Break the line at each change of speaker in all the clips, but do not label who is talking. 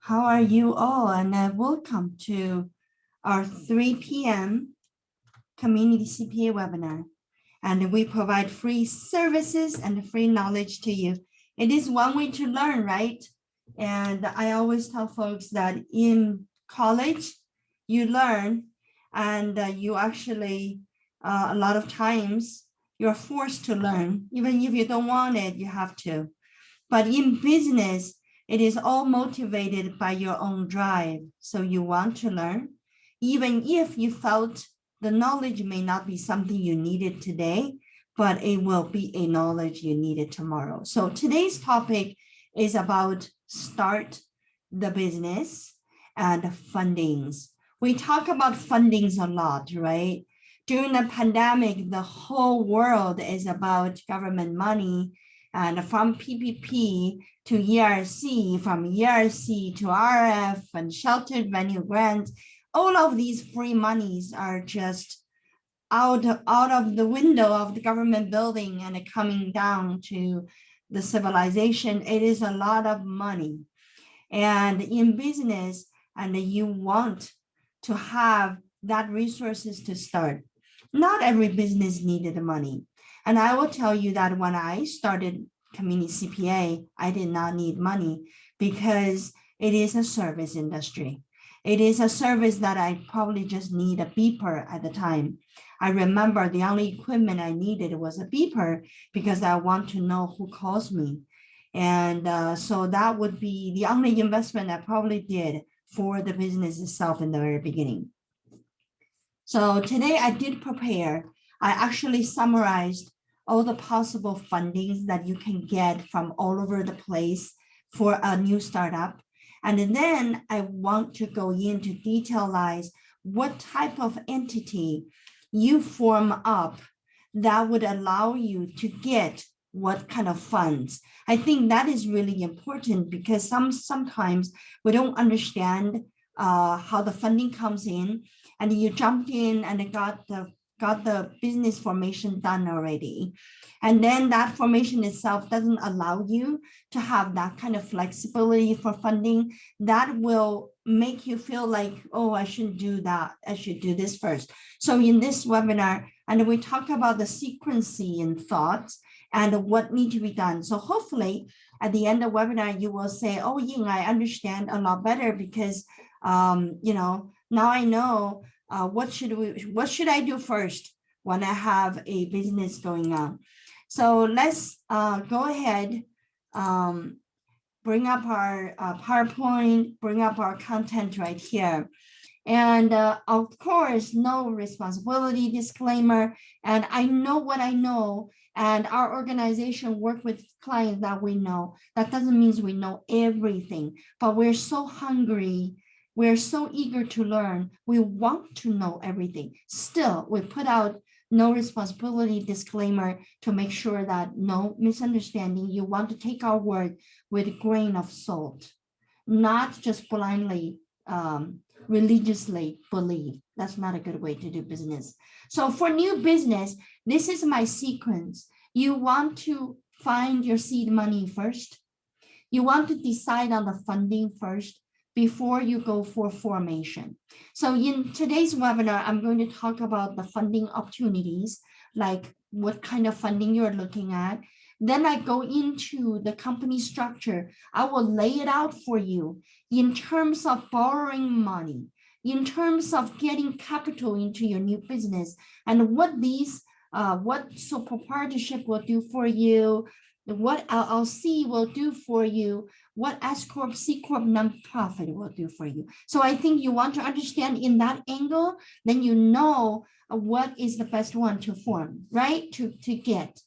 How are you all? And welcome to our 3 p.m. Community CPA webinar. And we provide free services and free knowledge to you. It is one way to learn, right? And I always tell folks that in college, you learn and you actually, a lot of times, you're forced to learn. Even if you don't want it, you have to. But in business, it is all motivated by your own drive. So you want to learn, even if you felt the knowledge may not be something you needed today, but it will be a knowledge you needed tomorrow. So today's topic is about start the business and fundings. We talk about fundings a lot, right? During the pandemic, the whole world is about government money, and from PPP to ERC, from ERC to RF and sheltered venue grants, all of these free monies are just out of the window of the government building and coming down to the civilization. It is a lot of money. And in business, and you want to have that resources to start. Not every business needed money. And I will tell you that when I started Community CPA, I did not need money because it is a service industry. It is a service that I probably just need a beeper at the time. I remember the only equipment I needed was a beeper because I want to know who calls me. And so that would be the only investment I probably did for the business itself in the very beginning. So today I did prepare. I actually summarized all the possible fundings that you can get from all over the place for a new startup. And then I want to go into detailize what type of entity you form up that would allow you to get what kind of funds. I think that is really important because sometimes we don't understand how the funding comes in, and you jumped in and got the business formation done already. And then that formation itself doesn't allow you to have that kind of flexibility for funding. That will make you feel like, oh, I shouldn't do that. I should do this first. So in this webinar, and we talk about the sequencing and thoughts and what need to be done. So hopefully at the end of the webinar, you will say, oh, Ying, I understand a lot better because, now I know what should I do first when I have a business going on. So let's go ahead, bring up our PowerPoint, bring up our content right here. And of course, no responsibility disclaimer. And I know what I know, and our organization work with clients that we know. That doesn't mean we know everything, but we're so hungry. We're so eager to learn. We want to know everything. Still, we put out no responsibility disclaimer to make sure that no misunderstanding. You want to take our word with a grain of salt, not just blindly, religiously believe. That's not a good way to do business. So for new business, this is my sequence. You want to find your seed money first. You want to decide on the funding first before you go for formation. So in today's webinar, I'm going to talk about the funding opportunities, like what kind of funding you're looking at. Then I go into the company structure. I will lay it out for you in terms of borrowing money, in terms of getting capital into your new business, and what sole proprietorship will do for you, what LLC will do for you, what SCorp, CCorp nonprofit will do for you. So I think you want to understand in that angle, then you know what is the best one to form, right? To get.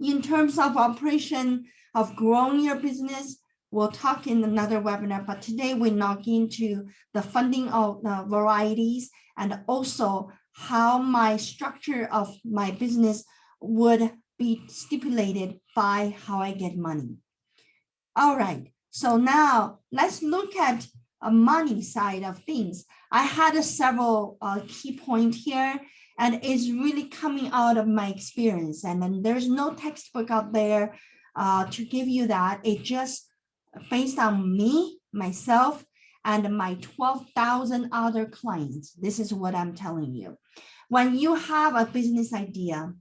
In terms of operation of growing your business, we'll talk in another webinar, but today we knock into the funding of the varieties and also how my structure of my business would be stipulated by how I get money. All right, so now let's look at a money side of things. I had several key points here, and it's really coming out of my experience. And then there's no textbook out there to give you that. It just based on me myself and my 12,000 other clients. This is what I'm telling you. When you have a business idea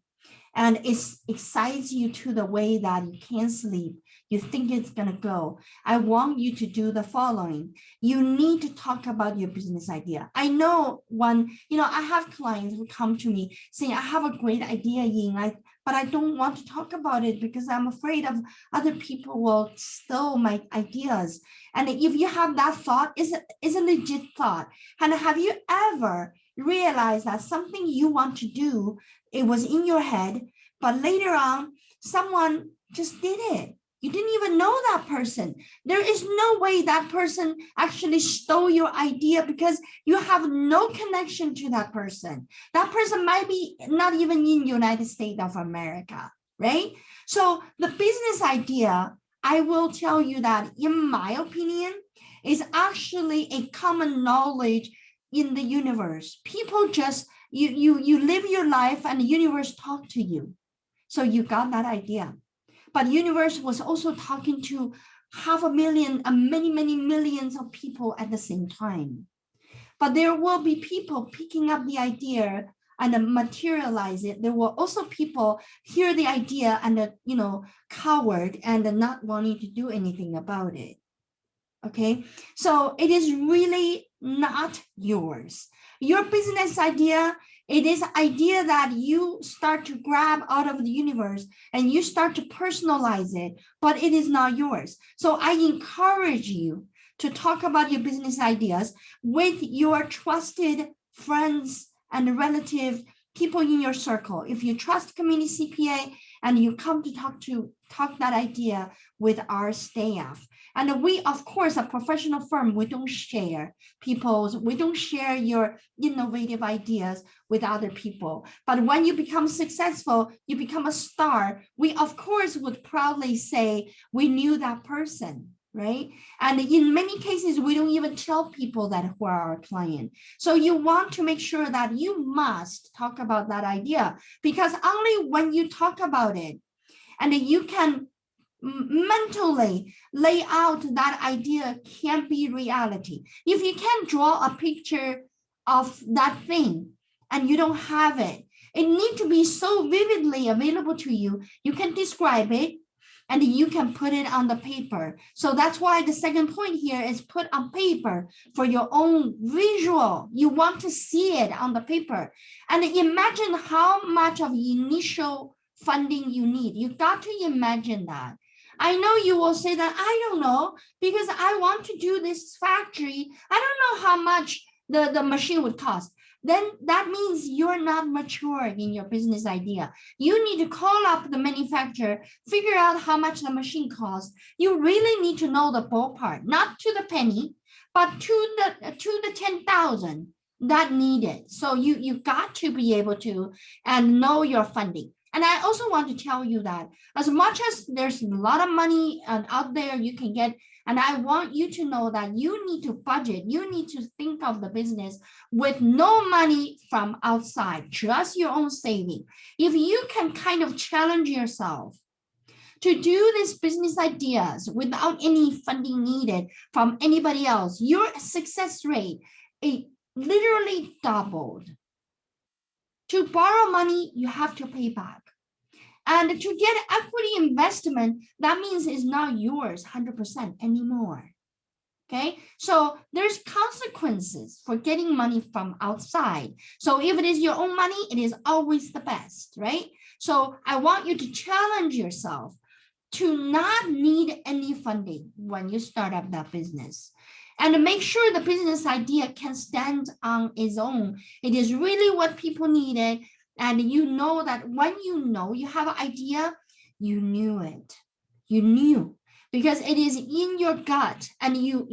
and it excites you to the way that you can't sleep, you think it's going to go, I want you to do the following. You need to talk about your business idea. I know I have clients who come to me saying, I have a great idea, Ying, but I don't want to talk about it because I'm afraid of other people will steal my ideas. And if you have that thought, it's a legit thought. And have you ever realized that something you want to do, it was in your head, but later on, someone just did it? You didn't even know that person. There is no way that person actually stole your idea because you have no connection to that person. That person might be not even in the United States of America, right? So the business idea, I will tell you that in my opinion, is actually a common knowledge in the universe. People just, you live your life and the universe talk to you. So you got that idea. But the universe was also talking to 500,000 and many millions of people at the same time. But there will be people picking up the idea and materialize it. There will also people hear the idea and coward and not wanting to do anything about it. Okay, so it is really not yours. Your business idea, it is an idea that you start to grab out of the universe and you start to personalize it, but it is not yours. So I encourage you to talk about your business ideas with your trusted friends and relative people in your circle. If you trust Community CPA and you come to talk that idea with our staff. And we, of course, a professional firm, we don't share your innovative ideas with other people. But when you become successful, you become a star, we, of course, would proudly say we knew that person, right? And in many cases, we don't even tell people that who are our client. So you want to make sure that you must talk about that idea, because only when you talk about it and you can mentally lay out that idea can be reality. If you can't draw a picture of that thing and you don't have it, it needs to be so vividly available to you. You can describe it and you can put it on the paper. So that's why the second point here is put on paper for your own visual. You want to see it on the paper. And imagine how much of initial funding you need. You got to imagine that. I know you will say that, I don't know, because I want to do this factory. I don't know how much the machine would cost. Then that means you're not mature in your business idea. You need to call up the manufacturer, figure out how much the machine costs. You really need to know the ballpark, not to the penny, but to the 10,000 that needed. So you got to be able to and know your funding. And I also want to tell you that as much as there's a lot of money out there you can get, and I want you to know that you need to budget, you need to think of the business with no money from outside, just your own saving. If you can kind of challenge yourself to do these business ideas without any funding needed from anybody else, your success rate, it literally doubled. To borrow money, you have to pay back. And to get equity investment, that means it's not yours 100% anymore. Okay, so there's consequences for getting money from outside. So if it is your own money, it is always the best, right? So I want you to challenge yourself to not need any funding when you start up that business. And make sure the business idea can stand on its own. It is really what people needed. And you know that when you have an idea, you knew it. You knew, because it is in your gut and you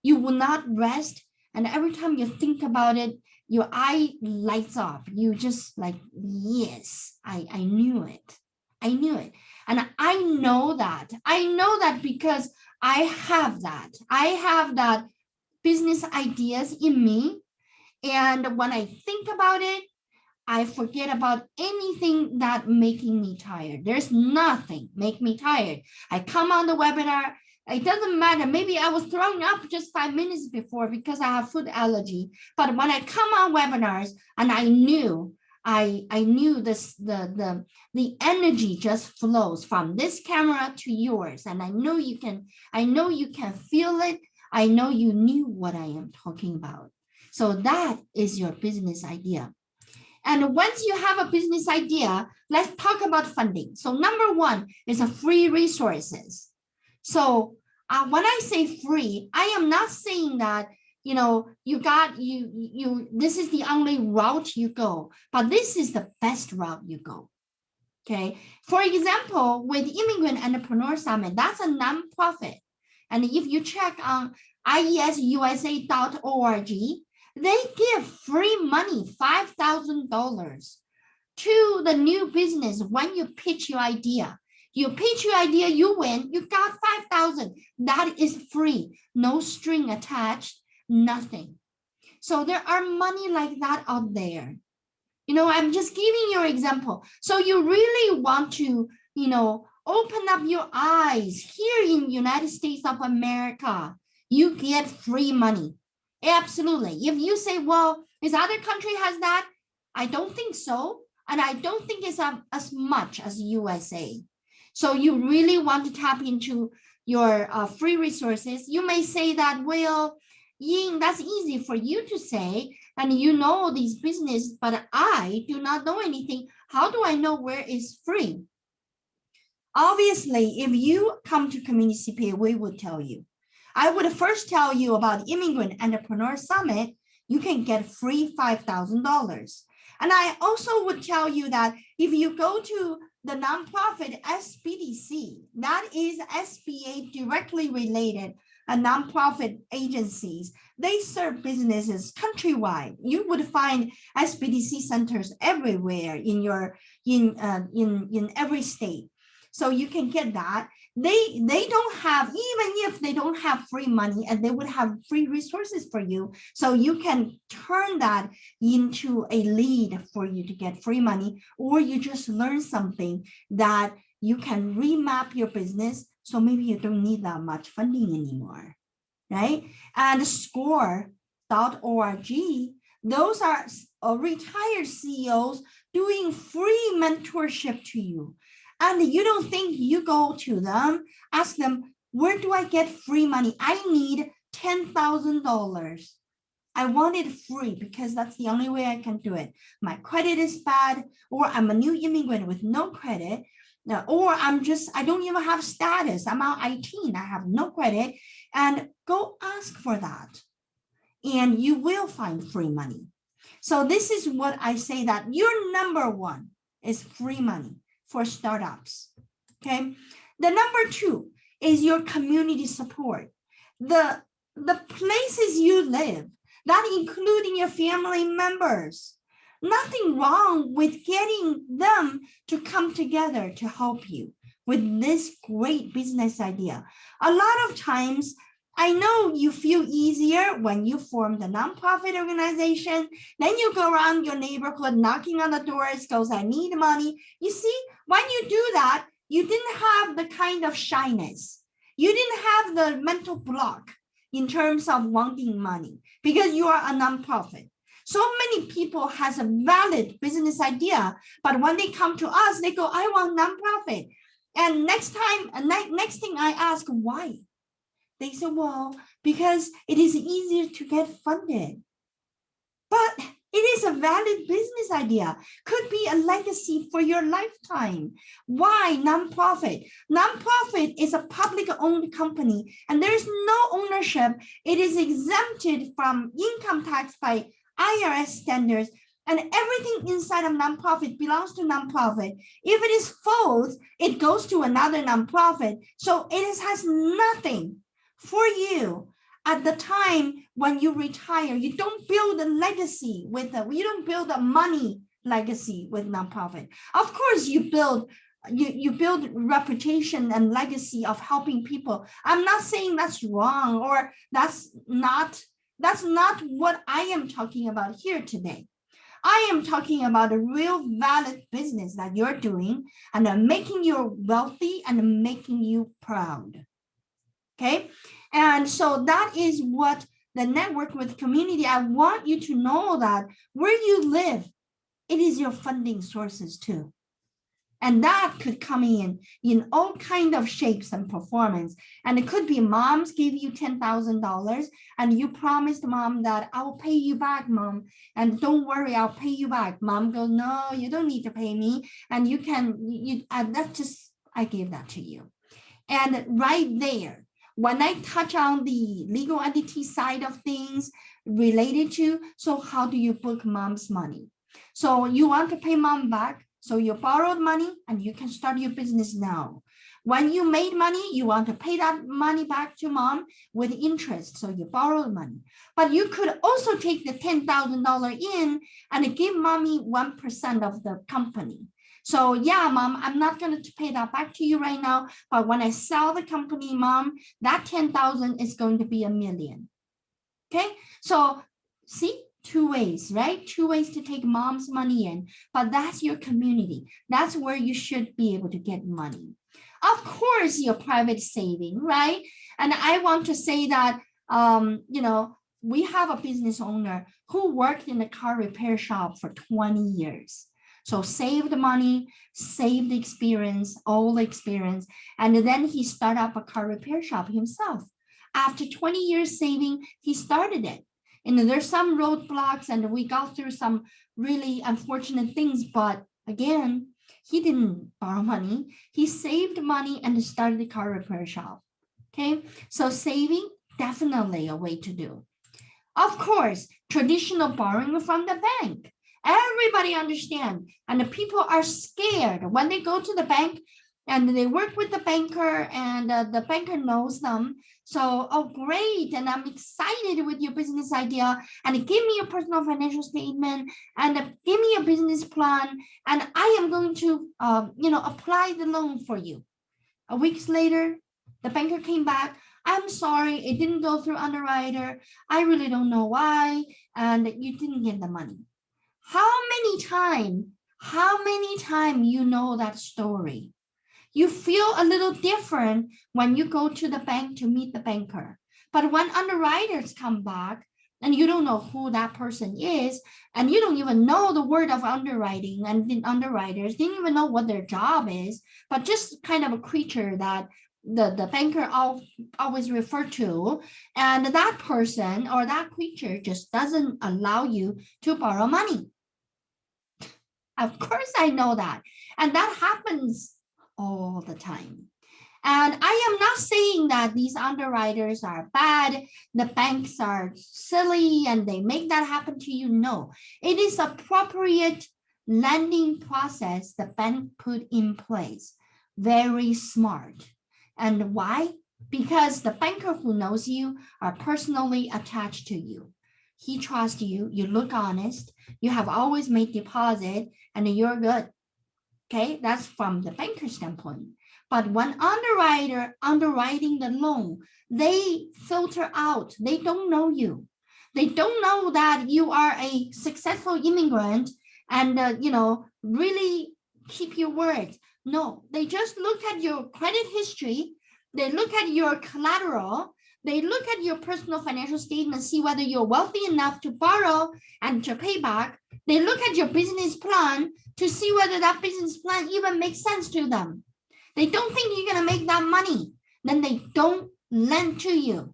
will not rest. And every time you think about it, your eye lights up. You just like, yes, I knew it. I knew it. And I know that because I have that business ideas in me. And when I think about it, I forget about anything that making me tired. There's nothing make me tired. I come on the webinar, It doesn't matter. Maybe I was throwing up just 5 minutes before because I have food allergy. But when I come on webinars and I knew this, the energy just flows from this camera to yours. And I know you can feel it. I know you knew what I am talking about. So that is your business idea. And once you have a business idea, let's talk about funding. So number one is a free resources. So when I say free, I am not saying that, you know, this is the only route you go, but this is the best route you go. Okay. For example, with Immigrant Entrepreneur Summit, that's a nonprofit. And if you check on iesusa.org, they give free money, $5,000 to the new business when you pitch your idea. You pitch your idea, you win, you got 5,000. That is free, no string attached, nothing. So there are money like that out there. You know, I'm just giving you an example. So you really want to, you know, open up your eyes. Here in United States of America, you get free money. Absolutely. If you say, well, this other country has that, I don't think so. And I don't think it's as much as USA. So you really want to tap into your free resources. You may say that, well, Ying, that's easy for you to say, and you know these business, but I do not know anything. How do I know where is free? Obviously, if you come to Community CPA, we would tell you. I would first tell you about Immigrant Entrepreneur Summit. You can get free $5,000. And I also would tell you that if you go to the nonprofit SBDC, that is SBA directly related nonprofit agencies, they serve businesses countrywide. You would find SBDC centers everywhere in every state. So you can get that. They don't have, even if they don't have free money, and they would have free resources for you. So you can turn that into a lead for you to get free money, or you just learn something that you can remap your business. So maybe you don't need that much funding anymore, right? And SCorp.org, those are retired CEOs doing free mentorship to you. And you don't think you go to them, ask them, where do I get free money? I need $10,000. I want it free because that's the only way I can do it. My credit is bad, or I'm a new immigrant with no credit, or I don't even have status. I'm out 18, I have no credit, and go ask for that. And you will find free money. So this is what I say, that your number one is free money for startups, okay? The number two is your community support. The places you live, that including your family members. Nothing wrong with getting them to come together to help you with this great business idea. A lot of times, I know you feel easier when you form the nonprofit organization, then you go around your neighborhood knocking on the doors, goes, I need money. You see, when you do that, you didn't have the kind of shyness. You didn't have the mental block in terms of wanting money because you are a nonprofit. So many people has a valid business idea, but when they come to us, they go, I want nonprofit. And next thing I ask, why? They say, well, because it is easier to get funded. But it is a valid business idea, could be a legacy for your lifetime. Why nonprofit? Nonprofit is a public owned company and there's no ownership. It is exempted from income tax by IRS standards, and everything inside of nonprofit belongs to nonprofit. If it is false, it goes to another nonprofit. So it has nothing for you at the time when you retire. You don't build a legacy with them. You don't build a money legacy with nonprofit. Of course, you build reputation and legacy of helping people. I'm not saying that's wrong, or that's not what I am talking about here today. I am talking about a real valid business that you're doing and making you wealthy and making you proud. okay? And so that is what the network with community. I want you to know that where you live, it is your funding sources too. And that could come in all kind of shapes and performance. And it could be moms give you $10,000 and you promised mom that I will pay you back, mom. And don't worry, I'll pay you back. Mom goes, no, you don't need to pay me. And you can, that's just, I gave that to you. And right there, when I touch on the legal entity side of things related to, so how do you book mom's money? So you want to pay mom back. So you borrowed money and you can start your business now. When you made money, you want to pay that money back to mom with interest. So you borrowed money. But you could also take the $10,000 in and give mommy 1% of the company. So yeah, mom, I'm not going to pay that back to you right now. But when I sell the company, mom, that 10,000 is going to be $1 million. Okay, so see? Two ways, right? Two ways to take mom's money in, but that's your community. That's where you should be able to get money. Of course, your private saving, right? And I want to say that, we have a business owner who worked in a car repair shop for 20 years. So saved money, saved experience, all the experience. And then he started up a car repair shop himself. After 20 years saving, he started it. And there's some roadblocks and we got through some really unfortunate things, but again, he didn't borrow money. He saved money and started the car repair shop. Okay, so saving, definitely a way to do. Of course, traditional borrowing from the bank. Everybody understand, and the people are scared when they go to the bank and they work with the banker and the banker knows them. So, oh, great. And I'm excited with your business idea and give me your personal financial statement and give me a business plan. And I am going to, apply the loan for you. A week later, the banker came back. I'm sorry, it didn't go through underwriter. I really don't know why. And you didn't get the money. How many times you know that story? You feel a little different when you go to the bank to meet the banker. But when underwriters come back and you don't know who that person is, and you don't even know the word of underwriting, and the underwriters didn't even know what their job is, but just kind of a creature that the banker always refer to, and that person or that creature just doesn't allow you to borrow money. Of course, I know that. And that happens all the time. And I am not saying that these underwriters are bad, the banks are silly and they make that happen to you. No, it is appropriate lending process the bank put in place. Very smart. And why? Because the banker who knows you are personally attached to you. He trusts you, you look honest, you have always made deposit, and you're good. Okay, that's from the banker standpoint. But when underwriting the loan, they filter out, they don't know you. They don't know that you are a successful immigrant and, really keep your word. No, they just look at your credit history. They look at your collateral. They look at your personal financial statement, see whether you're wealthy enough to borrow and to pay back. They look at your business plan to see whether that business plan even makes sense to them. They don't think you're going to make that money. Then they don't lend to you.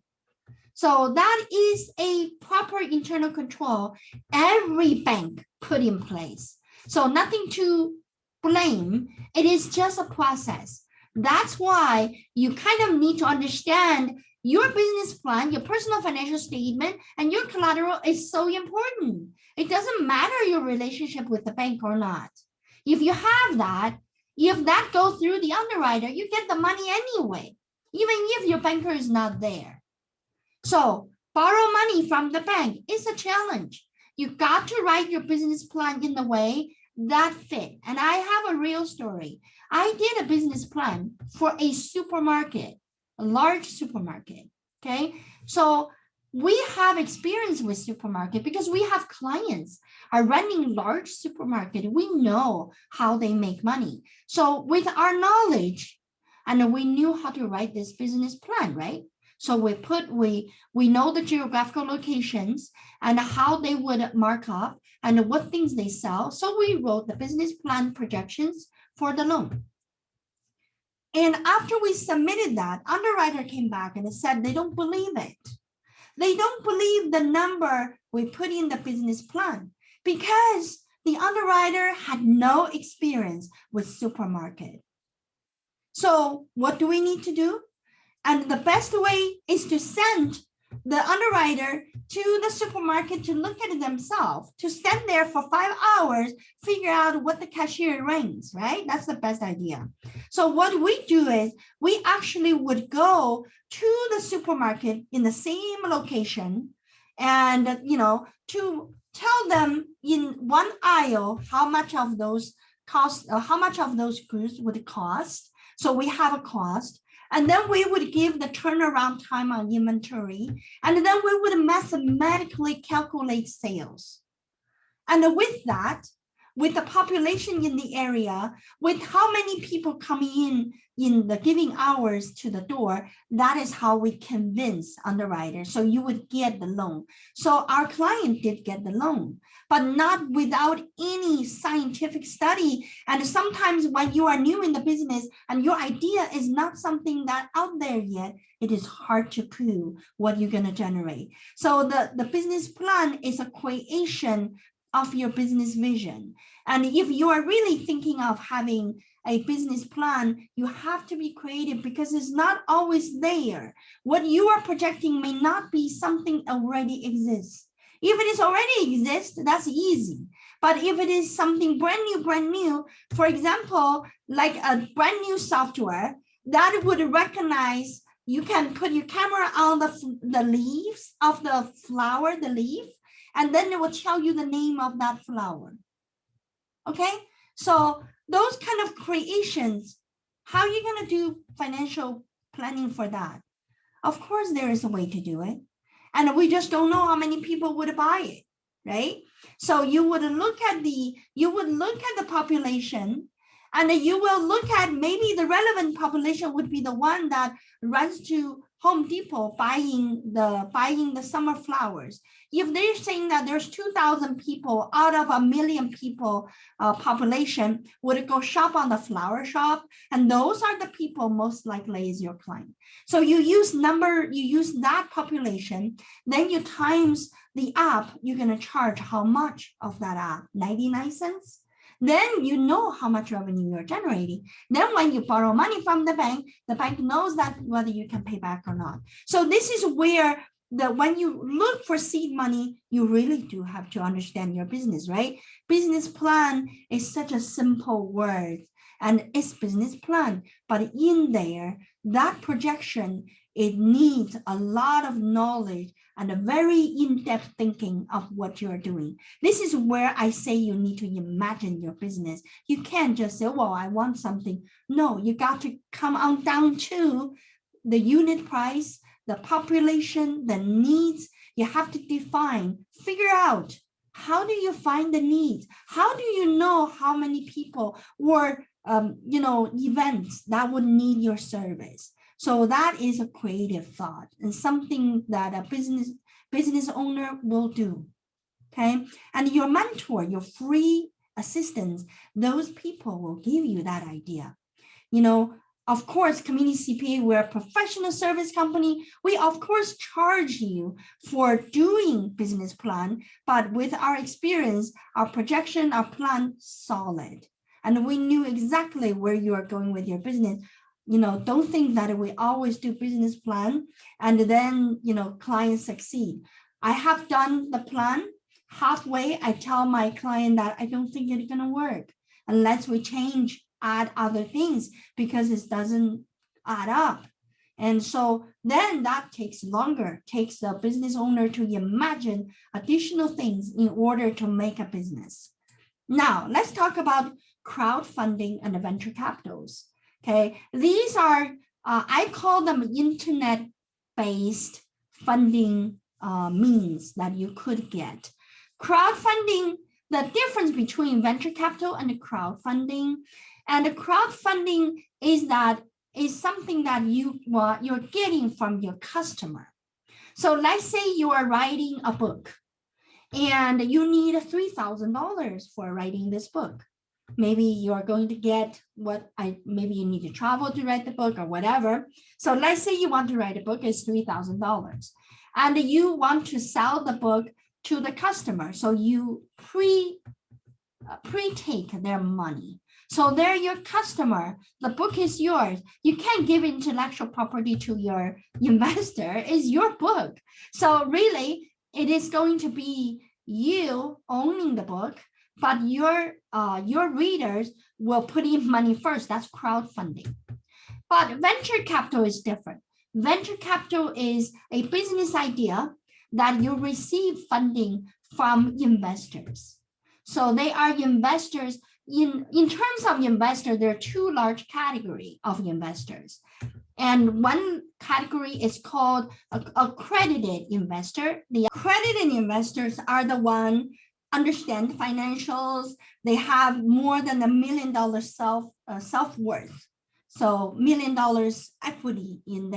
So that is a proper internal control every bank put in place. So nothing to blame. It is just a process. That's why you kind of need to understand your business plan, your personal financial statement, and your collateral is so important. It doesn't matter your relationship with the bank or not. If you have that, if that goes through the underwriter, you get the money anyway, even if your banker is not there. So borrow money from the bank is a challenge. You got to write your business plan in the way that fit. And I have a real story. I did a business plan for a supermarket, a large supermarket. Okay, so we have experience with supermarket because we have clients are running large supermarket. We know how they make money. So with our knowledge, and we knew how to write this business plan, right? So we know the geographical locations and how they would mark up and what things they sell. So we wrote the business plan projections for the loan. And after we submitted that, underwriter came back and said they don't believe it. They don't believe the number we put in the business plan because the underwriter had no experience with supermarket. So what do we need to do? And the best way is to send the underwriter to the supermarket to look at it themselves, to stand there for 5 hours, figure out what the cashier rings, right? That's the best idea. So what we do is we actually would go to the supermarket in the same location and, you know, to tell them in one aisle how much of those cost, how much of those goods would cost. So we have a cost. And then we would give the turnaround time on inventory, and then we would mathematically calculate sales. And with that, with the population in the area, with how many people coming in the giving hours to the door, that is how we convince underwriters. So you would get the loan. So our client did get the loan, but not without any scientific study. And sometimes when you are new in the business and your idea is not something that out there yet, it is hard to prove what you're going to generate. So the business plan is a creation of your business vision. And if you are really thinking of having a business plan, you have to be creative because it's not always there. What you are projecting may not be something already exists. If it is already exists, that's easy. But if it is something brand new, for example, like a brand new software that would recognize, you can put your camera on the leaves of the flower, the leaf, and then it will tell you the name of that flower. Okay, so those kind of creations, how are you going to do financial planning for that? Of course, there is a way to do it. And we just don't know how many people would buy it, right? So you would look at the population, and you will look at maybe the relevant population would be the one that runs to Home Depot buying the summer flowers. If they're saying that there's 2,000 people out of 1 million people population would go shop on the flower shop, and those are the people most likely is your client. So you use that population, then you times the app, you're going to charge how much of that app? 99 cents? Then you know how much revenue you're generating. Then when you borrow money from the bank knows that whether you can pay back or not. So this is where when you look for seed money, you really do have to understand your business, right? Business plan is such a simple word, and it's business plan, but in there, that projection, it needs a lot of knowledge and a very in-depth thinking of what you're doing. This is where I say you need to imagine your business. You can't just say, well, I want something. No, you got to come on down to the unit price, the population, the needs. You have to define, figure out, how do you find the needs? How do you know how many people or events that would need your service? So that is a creative thought and something that a business owner will do, okay? And your mentor, your free assistants, those people will give you that idea. Of course, Community CPA, we're a professional service company. We, of course, charge you for doing business plan, but with our experience, our projection, our plan, solid. And we knew exactly where you are going with your business. Don't think that we always do business plan and then, clients succeed. I have done the plan. Halfway, I tell my client that I don't think it's going to work unless we add other things because it doesn't add up. And so then that takes longer, takes the business owner to imagine additional things in order to make a business. Now, let's talk about crowdfunding and venture capitals. Okay, these are, I call them internet-based funding means that you could get. Crowdfunding, the difference between venture capital and crowdfunding, and the crowdfunding is that is something that you're getting from your customer. So let's say you are writing a book and you need $3,000 for writing this book. Maybe you're going to get maybe you need to travel to write the book or whatever. So let's say you want to write a book, it's $3,000 and you want to sell the book to the customer. So you pre-take their money. So they're your customer. The book is yours. You can't give intellectual property to your investor. It's your book. So really, it is going to be you owning the book, but your readers will put in money first. That's crowdfunding. But venture capital is different. Venture capital is a business idea that you receive funding from investors. So they are investors. In terms of investor, there are two large categories of investors. And one category is called accredited investor. The accredited investors are the one understand financials. They have more than $1 million self-worth. So $1 million equity in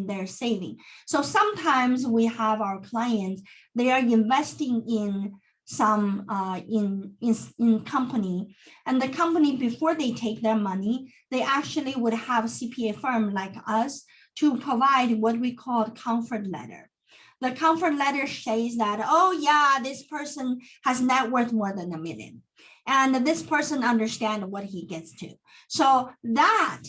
their saving. So sometimes we have our clients, they are investing in some in company, and the company, before they take their money, they actually would have a CPA firm like us to provide what we call comfort letter. The comfort letter says that, oh yeah, this person has net worth more than $1 million, and this person understands what he gets to. So that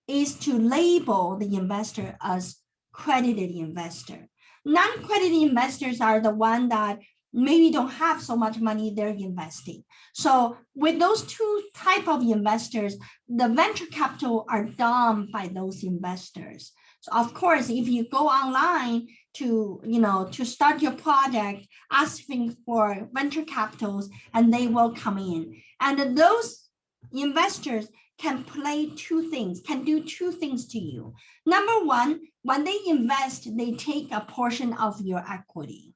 is to label the investor as credited investor. Non-credited investors are the one that maybe don't have so much money they're investing. So with those two type of investors, the venture capital are done by those investors. So of course, if you go online to start your project, asking for venture capitals, and they will come in. And those investors can do two things to you. Number one, when they invest, they take a portion of your equity.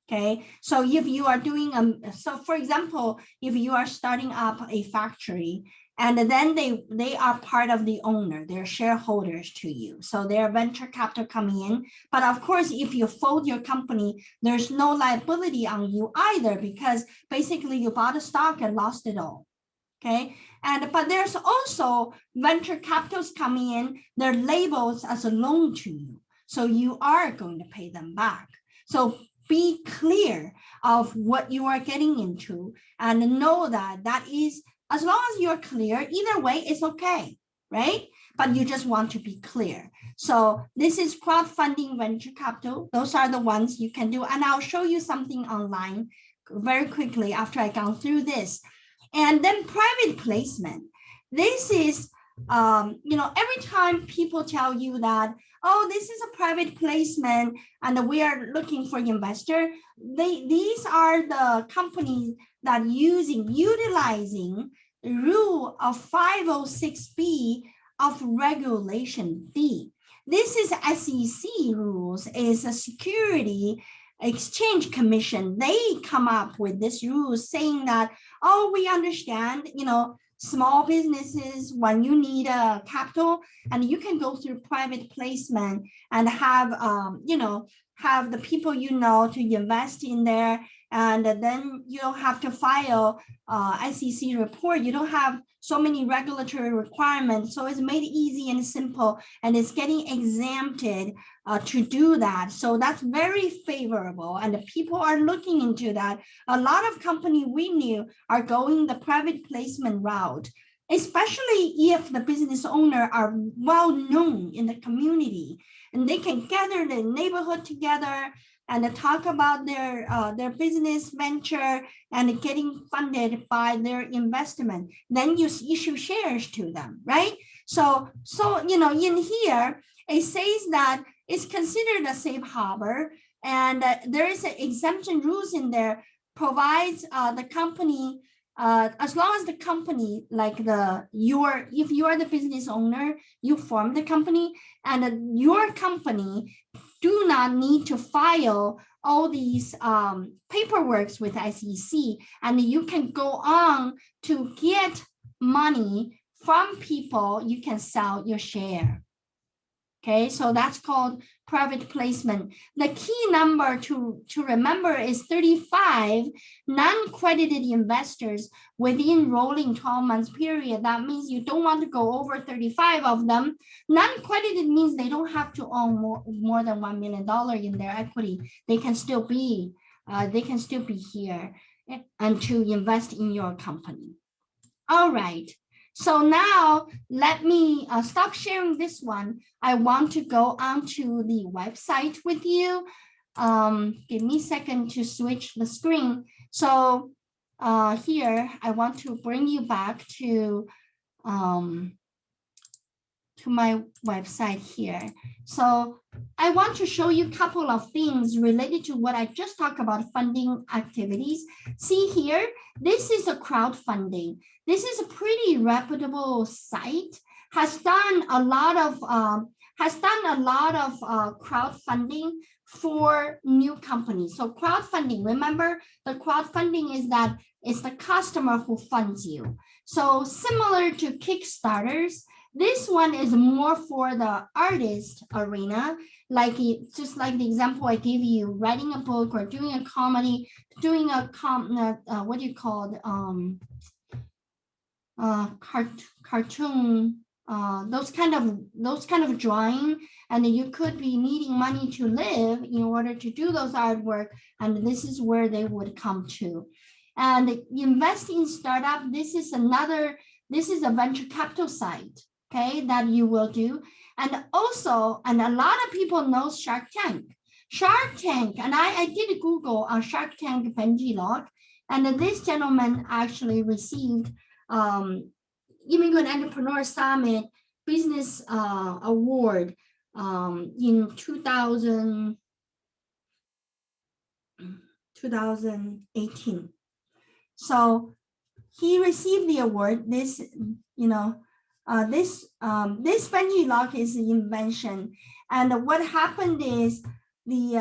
Okay, so if you are doing so for example, if you are starting up a factory, and then they are part of the owner, they're shareholders to you, so their venture capital coming in. But of course, if you fold your company, there's no liability on you either, because basically you bought a stock and lost it all. Okay, but there's also venture capitals coming in, they're labeled as a loan to you, so you are going to pay them back. So be clear of what you are getting into, and know that is, as long as you're clear, either way, it's okay, right? But you just want to be clear. So this is crowdfunding venture capital. Those are the ones you can do. And I'll show you something online very quickly after I gone through this. And then private placement. This is, every time people tell you that, oh, this is a private placement and we are looking for investor, these are the companies that utilizing the rule of 506B of Regulation B. This is SEC rules, is a Security Exchange Commission. They come up with this rule saying that, oh, we understand, small businesses, when you need a capital, and you can go through private placement and have have the people to invest in there, and then you don't have to file SEC report. You don't have so many regulatory requirements, so it's made easy and simple, and it's getting exempted to do that. So that's very favorable, and the people are looking into that. A lot of companies we knew are going the private placement route, especially if the business owner are well known in the community, and they can gather the neighborhood together and talk about their business venture and getting funded by their investment. Then you issue shares to them, right? So in here it says that it's considered a safe harbor, and there is an exemption rules in there, provides the company, as long as the company, like if you are the business owner, you form the company, and your company do not need to file all these paperwork with SEC, and you can go on to get money from people. You can sell your share. Okay, so that's called private placement. The key number to remember is 35 non-credited investors within rolling 12 months period. That means you don't want to go over 35 of them. Non-credited means they don't have to own more than $1 million in their equity. They can still be here and to invest in your company. All right. So now let me stop sharing this one. I want to go onto the website with you. Give me a second to switch the screen. So here, I want to bring you back to my website here. So I want to show you a couple of things related to what I just talked about, funding activities. See here, this is a crowdfunding. This is a pretty reputable site, has done a lot of crowdfunding for new companies. So crowdfunding, remember, the crowdfunding is that it's the customer who funds you. So similar to Kickstarters, this one is more for the artist arena, just like the example I gave you, writing a book or doing a comedy, doing a what do you call it? Cartoon, those kind of drawing, and you could be needing money to live in order to do those artwork, and this is where they would come to. And invest in startup, this is a venture capital site, okay, that you will do. And also, and a lot of people know Shark Tank, and I did Google on Shark Tank Benji log, and this gentleman actually received Immigrant Entrepreneur Summit Business Award in 2018. So he received the award. This Benji lock is an invention, and what happened is the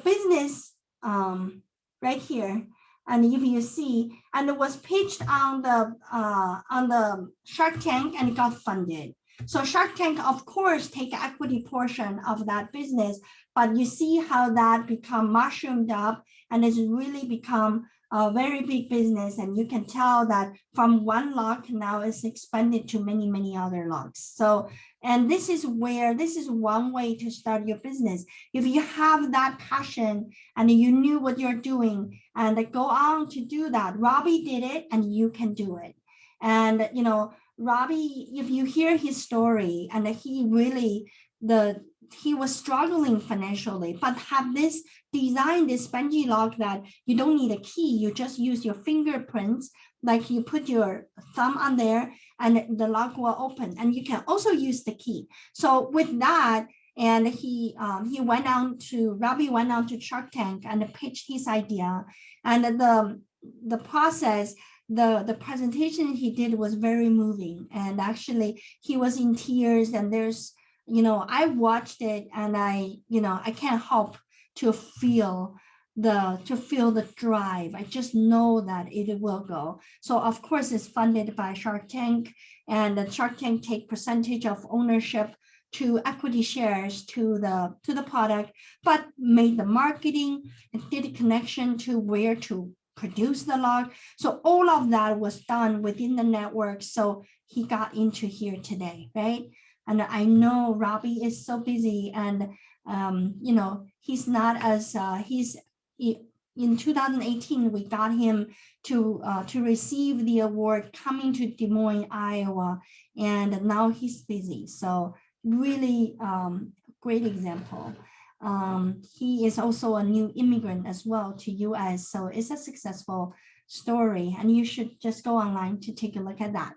business right here, and if you see, and it was pitched on the Shark Tank, and it got funded. So Shark Tank, of course, take equity portion of that business, but you see how that become mushroomed up, and it's really become a very big business, and you can tell that from one lock now it's expanded to many other locks. So, and this is one way to start your business. If you have that passion and you knew what you're doing, and go on to do that. Robbie did it, and you can do it. And Robbie, if you hear his story, and he was struggling financially, but have this Benji lock that you don't need a key, you just use your fingerprints, like you put your thumb on there and the lock will open, and you can also use the key. So with that, and Robbie went on to Shark Tank and pitched his idea, and the process, the presentation he did was very moving, and actually he was in tears, and there's I watched it, and I can't help to feel the drive. I just know that it will go. So of course it's funded by Shark Tank, and the Shark Tank take percentage of ownership to equity shares to the product, but made the marketing and did a connection to where to produce the lock. So all of that was done within the network. So he got into here today, right? And I know Robbie is so busy, and he's not as in 2018 we got him to receive the award coming to Des Moines, Iowa, and now he's busy. So really great example. He is also a new immigrant as well to US, so it's a successful story, and you should just go online to take a look at that.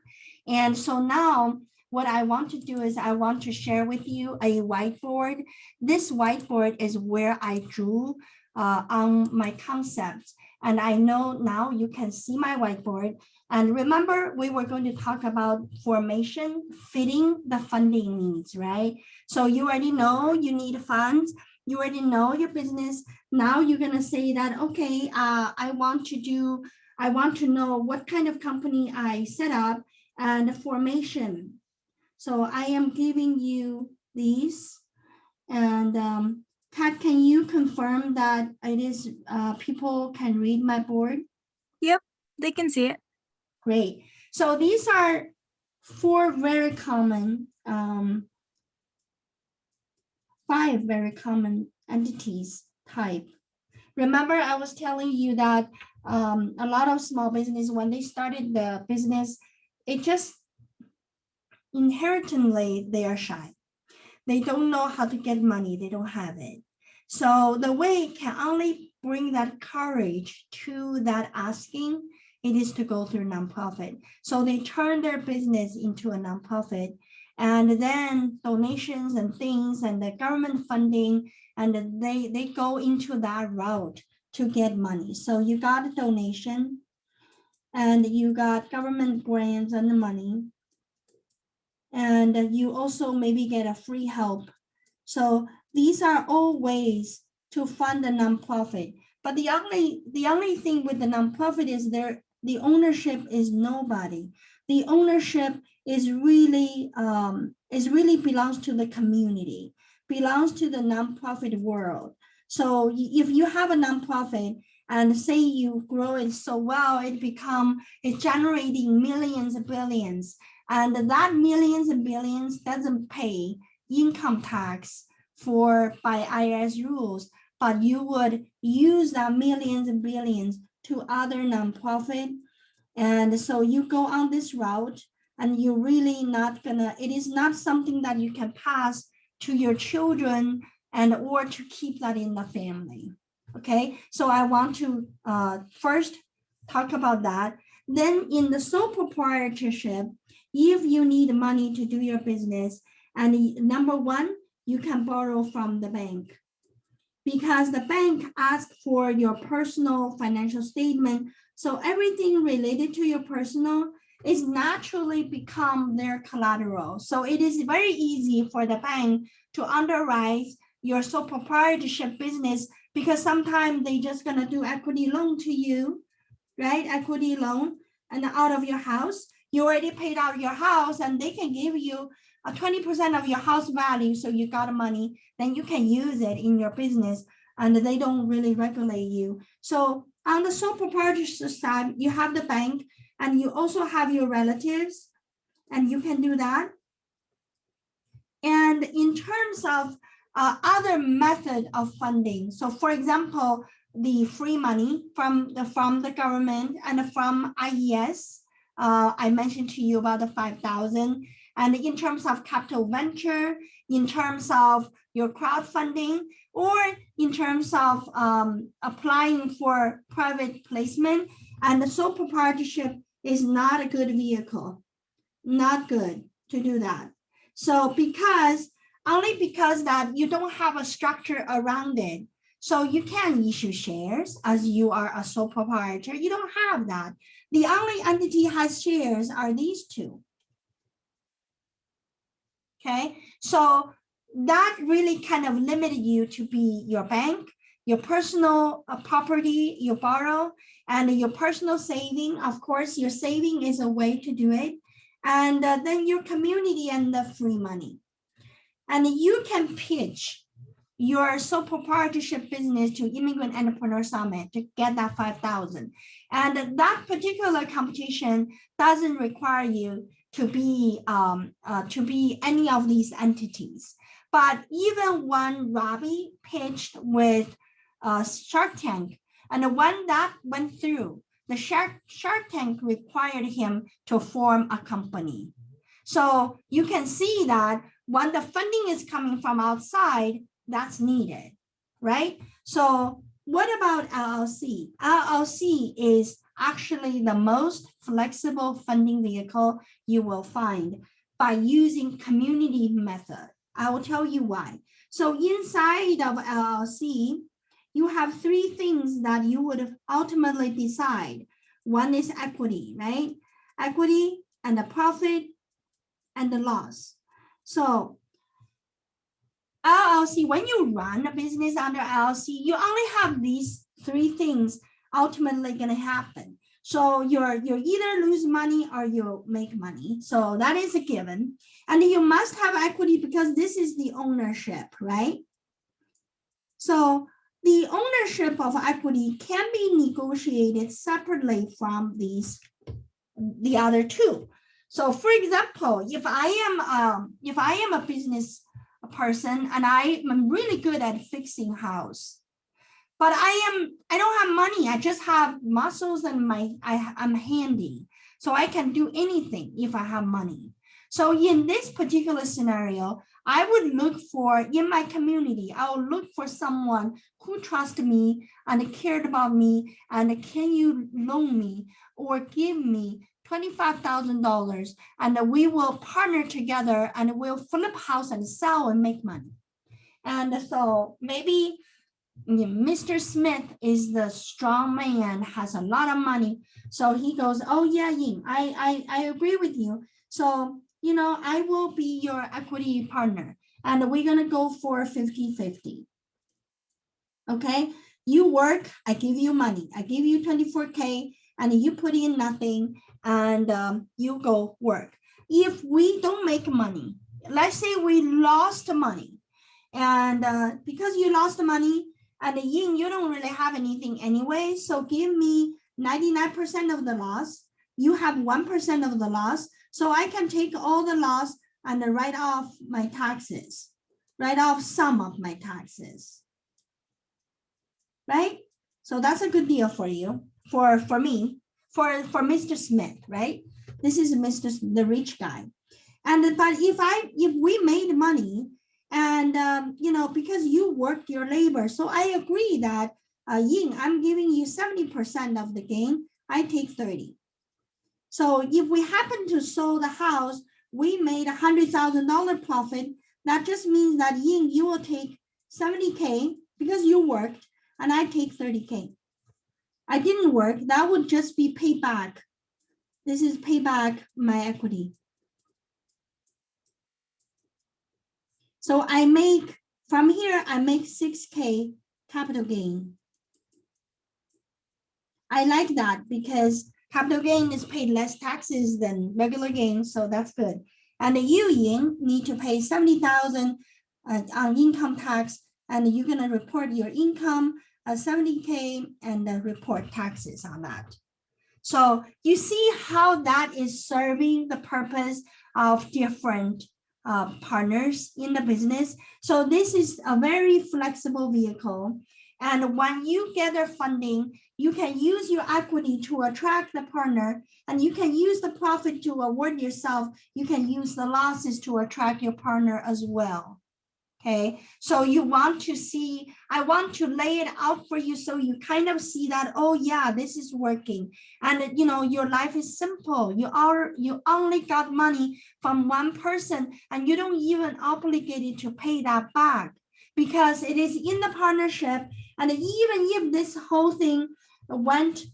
And so now what I want to do is I want to share with you a whiteboard. This whiteboard is where I drew on my concepts. And I know now you can see my whiteboard. And remember, we were going to talk about formation, fitting the funding needs, right? So you already know you need funds. You already know your business. Now you're going to say that, okay, I want to know what kind of company I set up and formation. So I am giving you these. And Kat, can you confirm that it is people can read my board?
Yep, they can see it.
Great. So these are 4 very common, 5 very common entities type. Remember, I was telling you that a lot of small business, when they started the business, it just inherently they are shy. They don't know how to get money. They don't have it. So the way can only bring that courage to that asking, it is to go through nonprofit. So they turn their business into a nonprofit, and then donations and things and the government funding, and they go into that route to get money. So you got a donation and you got government grants and the money, and you also maybe get a free help. So these are all ways to fund a nonprofit. But the only thing with the nonprofit is the ownership is nobody. The ownership is really belongs to the community, belongs to the nonprofit world. So if you have a nonprofit and say you grow it so well, it's generating millions and billions, and that millions and billions doesn't pay income tax by IRS rules, but you would use that millions and billions to other nonprofit. And so you go on this route, and you're really not gonna, it is not something that you can pass to your children and or to keep that in the family. Okay, so I want to first talk about that. Then in the sole proprietorship, if you need money to do your business, and number one, you can borrow from the bank, because the bank asks for your personal financial statement. So everything related to your personal is naturally become their collateral. So it is very easy for the bank to underwrite your sole proprietorship business, because sometimes they just gonna do equity loan to you, right? Equity loan, and out of your house, you already paid out your house, and they can give you a 20% of your house value. So you got money, then you can use it in your business, and they don't really regulate you. So on the sole proprietorship side, you have the bank, and you also have your relatives, and you can do that. And in terms of other method of funding, so for example, the free money from the government and from IES, I mentioned to you about the 5,000. And in terms of capital venture, in terms of your crowdfunding, or in terms of applying for private placement, and the sole proprietorship is not a good vehicle, not good to do that. So only because that you don't have a structure around it. So you can issue shares as you are a sole proprietor. You don't have that. The only entity has shares are these two. Okay, so that really kind of limited you to be your bank, your personal property you borrow, and your personal saving. Of course, your saving is a way to do it. And then your community and the free money. And you can pitch your sole proprietorship business to Immigrant Entrepreneur Summit to get that 5,000. And that particular competition doesn't require you to be any of these entities. But even when Robbie pitched with Shark Tank, and when that went through, the Shark Tank required him to form a company. So you can see that when the funding is coming from outside, that's needed, right? So what about LLC? LLC is actually the most flexible funding vehicle you will find by using community method. I will tell you why. So inside of LLC, you have 3 things that you would ultimately decide. One is equity, right? Equity and the profit and the loss. So LLC, when you run a business under LLC, you only have these 3 things ultimately going to happen. So you either lose money or you make money. So that is a given. And you must have equity because this is the ownership, right? So the ownership of equity can be negotiated separately from the other two. So for example, if I am a business person and I am really good at fixing house, but I don't have money. I just have muscles and I'm handy. So I can do anything if I have money. So in this particular scenario, I would look for, in my community, I will look for someone who trusts me and cared about me and can you loan me or give me $25,000 and we will partner together and we'll flip house and sell and make money. And so maybe Mr. Smith is the strong man, has a lot of money. So he goes, oh yeah, Ying, I agree with you. So, you know, I will be your equity partner and we're gonna go for 50-50. Okay, you work, I give you money. I give you 24K and you put in nothing and you go work. If we don't make money, let's say we lost money and because you lost money, and Ying, you don't really have anything anyway. So give me 99% of the loss. You have 1% of the loss. So I can take all the loss and write off my taxes, write off some of my taxes. Right? So that's a good deal for you, for me, for Mr. Smith, right? This is the rich guy. And but if we made money, and you know, because you worked your labor, so I agree that Ying, I'm giving you 70% of the gain, I take 30. So if we happen to sell the house, we made $100,000 profit. That just means that Ying, you will take 70K because you worked, and I take 30K. I didn't work, that would just be paid back. This is payback my equity. So I make, from here, I make 6K capital gain. I like that because capital gain is paid less taxes than regular gain, so that's good. And you, Ying, need to pay 70,000 on income tax, and you're gonna report your income 70K and report taxes on that. So you see how that is serving the purpose of different partners in the business. So this is a very flexible vehicle. And when you gather funding, you can use your equity to attract the partner, and you can use the profit to award yourself. You can use the losses to attract your partner as well. Okay, so you want to see, I want to lay it out for you so you kind of see that, oh yeah, this is working. And you know, your life is simple. You only got money from one person and you don't even obligated to pay that back because it is in the partnership. And even if this whole thing went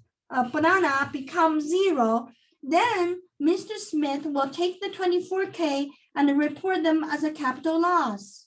banana, becomes zero, then Mr. Smith will take the 24K and report them as a capital loss.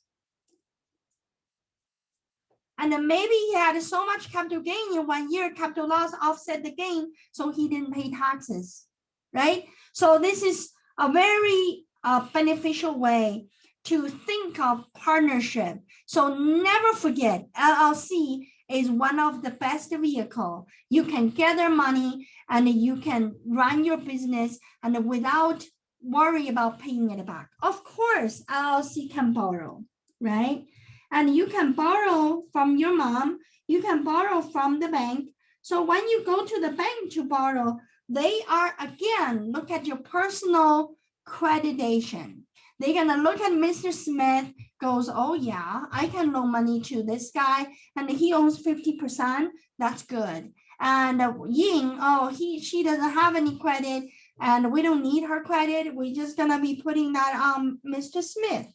And then maybe he had so much capital gain in 1 year, capital loss offset the gain, so he didn't pay taxes, right? So this is a very beneficial way to think of partnership. So never forget, LLC is one of the best vehicle. You can gather money and you can run your business and without worry about paying it back. Of course, LLC can borrow, right? And you can borrow from your mom, you can borrow from the bank. So when you go to the bank to borrow, they are, again, look at your personal accreditation. They're gonna look at Mr. Smith, goes, oh yeah, I can loan money to this guy and he owns 50%, that's good. And Ying, oh, she doesn't have any credit and we don't need her credit. We're just gonna be putting that on Mr. Smith.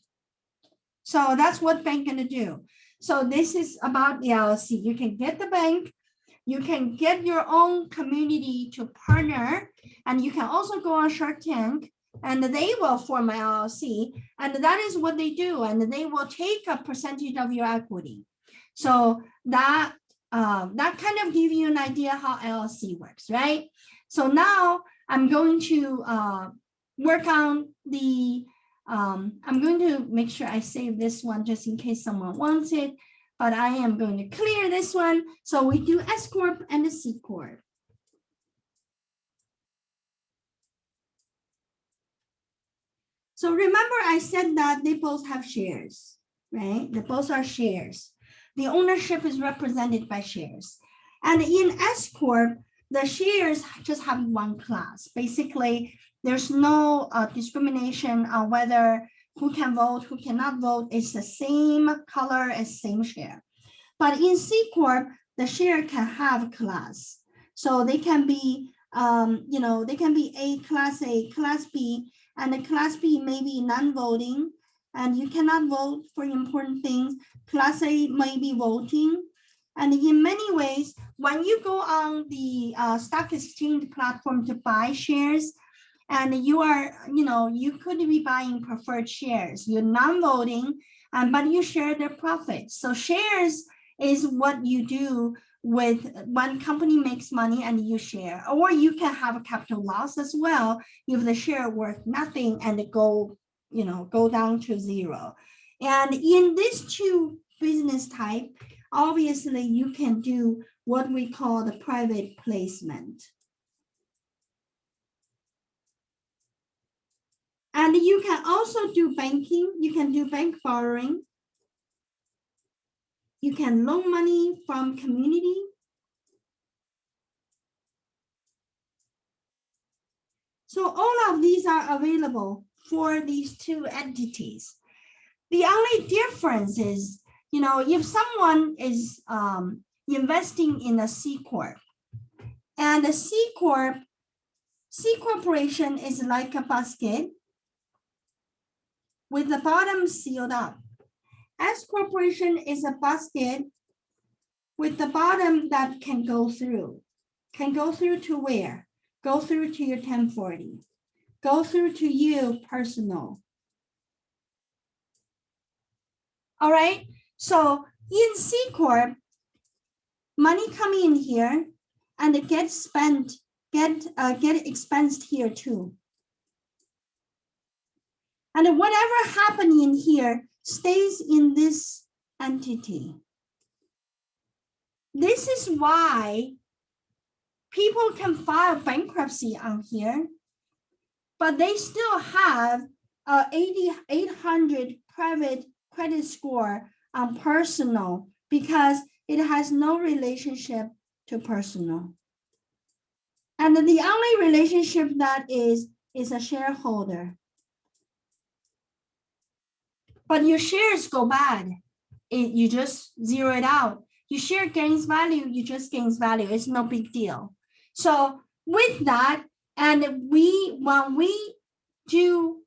So that's what bank gonna do. So this is about the LLC. You can get the bank, you can get your own community to partner, and you can also go on Shark Tank and they will form an LLC. And that is what they do. And they will take a percentage of your equity. So that kind of give you an idea how LLC works, right? So now I'm going to work on the, I'm going to make sure I save this one just in case someone wants it, but I am going to clear this one. So we do SCorp and the CCorp. So remember I said that they both have shares, right? They both are shares. The ownership is represented by shares. And in SCorp, the shares just have one class. Basically, there's no discrimination on whether who can vote, who cannot vote. It's the same color as same share. But in CCorp, the share can have class. So they can be, they can be A, Class B, and the Class B may be non-voting, and you cannot vote for important things. Class A may be voting. And in many ways, when you go on the stock exchange platform to buy shares, and you are, you could be buying preferred shares. You're non-voting, but you share the profits. So shares is what you do with one company makes money and you share, or you can have a capital loss as well if the share worth nothing and go down to zero. And in these two business type, obviously you can do what we call the private placement. And you can also do banking. You can do bank borrowing. You can loan money from community. So all of these are available for these two entities. The only difference is, if someone is investing in a CCorp, and a C corporation is like a basket with the bottom sealed up. S corporation is a basket with the bottom that can go through. Can go through to where? Go through to your 1040. Go through to you personal. All right. So in CCorp, money coming in here and it gets spent, get expensed here too. And whatever happening in here stays in this entity. This is why people can file bankruptcy on here, but they still have 800 private credit score on personal because it has no relationship to personal. And the only relationship that is a shareholder. But your shares go bad. You just zero it out. Your share gains value, you just gains value. It's no big deal. So with that, and when we do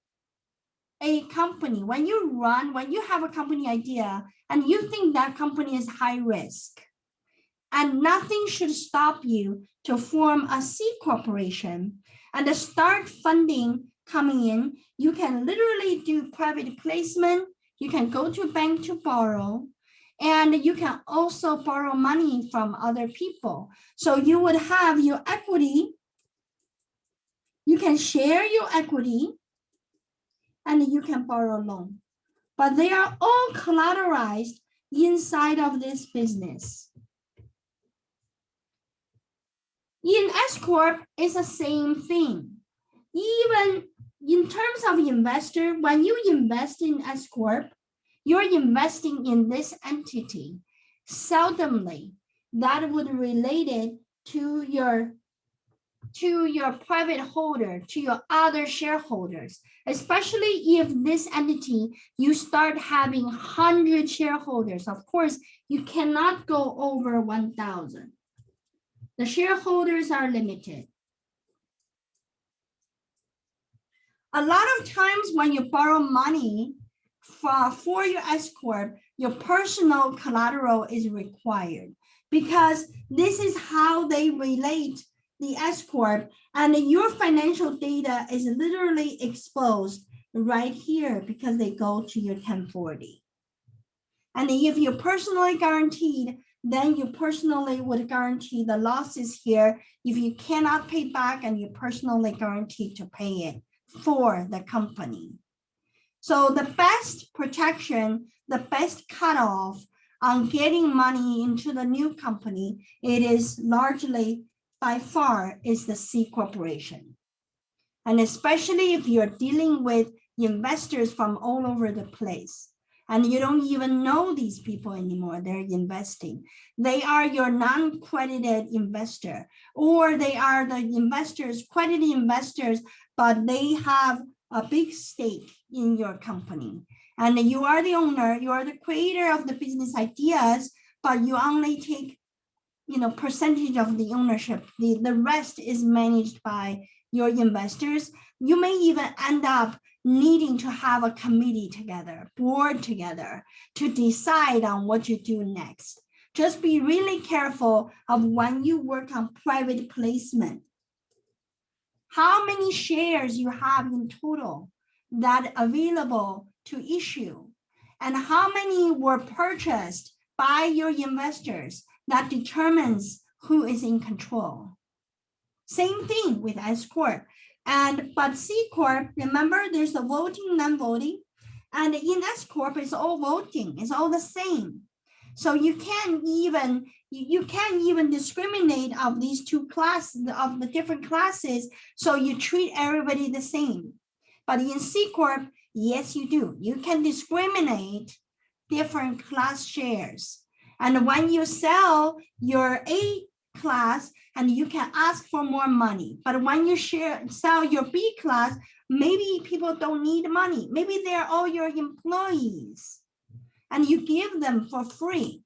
a company, when you have a company idea and you think that company is high risk, and nothing should stop you to form a C corporation and start funding coming in, you can literally do private placement. You can go to a bank to borrow, and you can also borrow money from other people. So you would have your equity. You can share your equity, and you can borrow a loan. But they are all collateralized inside of this business. In SCorp, it's the same thing. Even in terms of investor, when you invest in SCorp, you're investing in this entity. Seldomly, that would relate it to your private holder, to your other shareholders, especially if this entity, you start having 100 shareholders. Of course, you cannot go over 1,000. The shareholders are limited. A lot of times when you borrow money for your SCorp, your personal collateral is required because this is how they relate the SCorp, and your financial data is literally exposed right here because they go to your 1040. And if you're personally guaranteed, then you personally would guarantee the losses here. If you cannot pay back, and you personally guarantee to pay it for the company. So the best protection, the best cutoff on getting money into the new company, it is largely by far is the C corporation. And especially if you're dealing with investors from all over the place, and you don't even know these people anymore, they're investing. They are your non-credited investor, or they are the investors, credited investors, but they have a big stake in your company. And you are the owner, you are the creator of the business ideas, but you only take, percentage of the ownership. The rest is managed by your investors. You may even end up needing to have a committee together, board together, to decide on what you do next. Just be really careful of when you work on private placement, how many shares you have in total that available to issue, and how many were purchased by your investors. That determines who is in control. Same thing with SCorp. But C Corp, remember, there's a voting, non-voting, and in SCorp it's all voting, it's all the same. So you can't even discriminate of these two classes, of the different classes, so you treat everybody the same. But in C Corp, yes, you do. You can discriminate different class shares. And when you sell your A class, and you can ask for more money. But when you sell your B class, maybe people don't need money. Maybe they're all your employees, and you give them for free.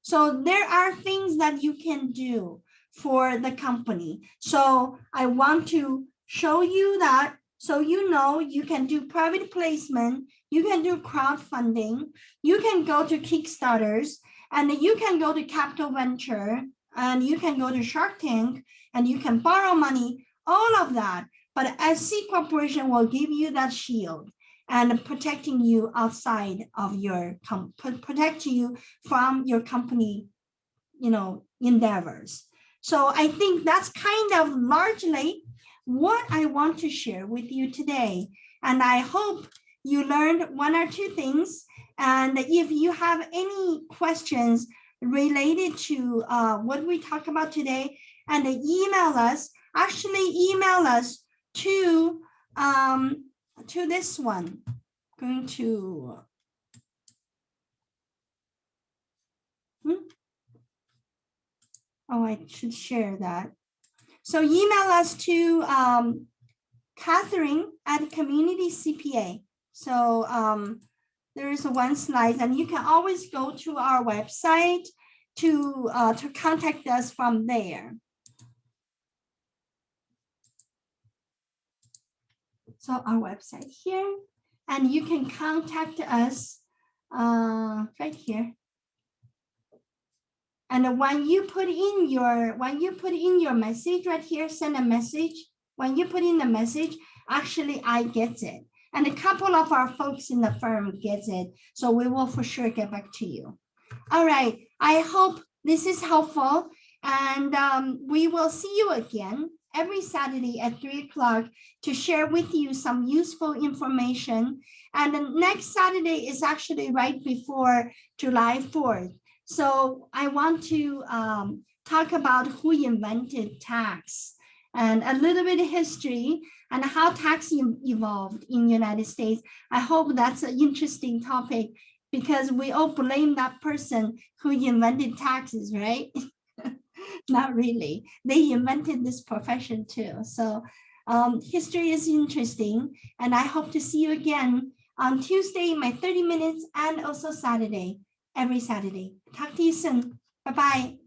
So there are things that you can do for the company. So I want to show you that, so you can do private placement, you can do crowdfunding, you can go to Kickstarters, and you can go to capital venture, and you can go to Shark Tank, and you can borrow money, all of that. But SC Corporation will give you that shield and protecting you outside of your, protect you from your company, endeavors. So I think that's kind of largely what I want to share with you today. And I hope you learned one or two things. And if you have any questions related to what we talk about today, and email us, to this one. Going to I should share that. So email us to Catherine at Community CPA. So there is one slide, and you can always go to our website to contact us from there. So our website here, and you can contact us right here. And when you put in your message right here, send a message. When you put in the message, actually I get it, and a couple of our folks in the firm gets it. So we will for sure get back to you. All right. I hope this is helpful, and we will see you again every Saturday at 3 o'clock to share with you some useful information. And the next Saturday is actually right before July 4th. So I want to talk about who invented tax, and a little bit of history, and how tax evolved in the United States. I hope that's an interesting topic, because we all blame that person who invented taxes, right? Not really. They invented this profession too. So history is interesting, and I hope to see you again on Tuesday, my 30 minutes, and also Saturday, every Saturday. Talk to you soon. Bye-bye.